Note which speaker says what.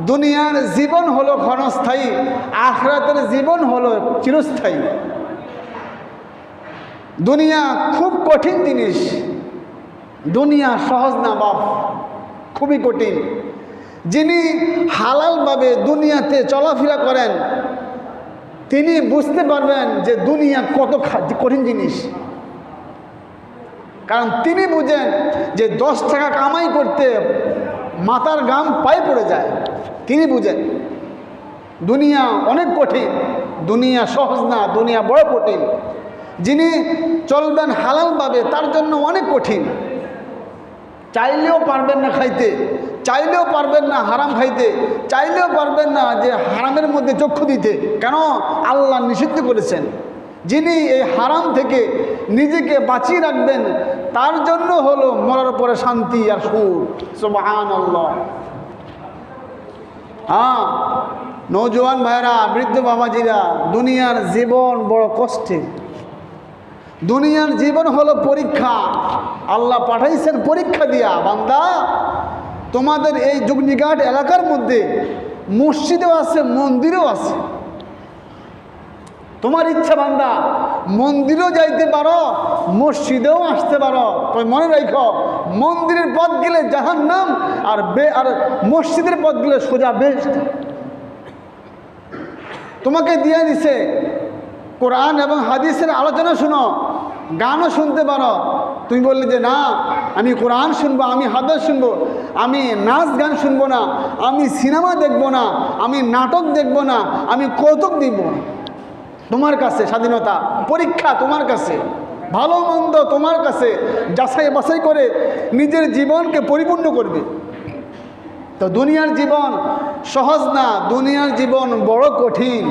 Speaker 1: দুনিয়ার জীবন হলো ক্ষণস্থায়ী, আখিরাতের জীবন হলো চিরস্থায়ী। দুনিয়া খুব কঠিন জিনিস, দুনিয়া সহজ না বাপ, খুবই কঠিন। যিনি হালালভাবে দুনিয়াতে চলাফেরা করেন তিনি বুঝতে পারবেন যে দুনিয়া কত কঠিন জিনিস। কারণ তিনি বুঝেন যে 10 টাকা কামাই করতে মাথার ঘাম পায়ে পড়ে যায়। তিনি বুঝেন দুনিয়া অনেক কঠিন, দুনিয়া সহজ না, দুনিয়া বড় কঠিন। যিনি চলবেন হালালভাবে তার জন্য অনেক কঠিন। চাইলেও পারবেন না খাইতে, চাইলেও পারবেন না হারাম খাইতে, চাইলেও পারবেন না যে হারামের মধ্যে চক্ষু দিতে। কেন? আল্লাহ নিষিদ্ধ করেছেন। যিনি এই হারাম থেকে নিজেকে বাঁচিয়ে রাখবেন তার জন্য হলো মরার পরে শান্তি আর সুখ। সুবহানাল্লাহ। হ্যাঁ, নওজোয়ান ভাইরা, বৃদ্ধ বাবাজিরা, দুনিয়ার জীবন বড় কষ্টের। দুনিয়ার জীবন হলো পরীক্ষা। আল্লাহ পাঠাইছেন পরীক্ষা দিয়া, বান্দা তোমাদের এই যুগনিঘাট এলাকার মধ্যে মসজিদও আছে, মন্দিরও আছে। তোমার ইচ্ছা বান্দা মন্দিরেও যাইতে পারো, মসজিদেও আসতে পারো। তবে মনে রাখো, মন্দিরের পথ গেলে জাহান্নাম, আর মসজিদের পথ গেলে সোজা বেহেশত। তোমাকে দিয়ে দিছে কোরআন এবং হাদিসের আলোচনা শুনো, গানও শুনতে পারো। তুমি বললে যে না, আমি কোরআন শুনবো, আমি হাদিস শুনবো, আমি নাচ গান শুনবো না, আমি সিনেমা দেখবো না, আমি নাটক দেখবো না, আমি কৌতুক দিব না। তোমার কাছে স্বাধীনতা, পরীক্ষা তোমার কাছে, ভালো মন্দ তোমার কাছে, যাচাই বাছাই করে নিজের জীবনকে পরিপূর্ণ করবে। তো দুনিয়ার জীবন সহজ না, দুনিয়ার জীবন বড় কঠিন।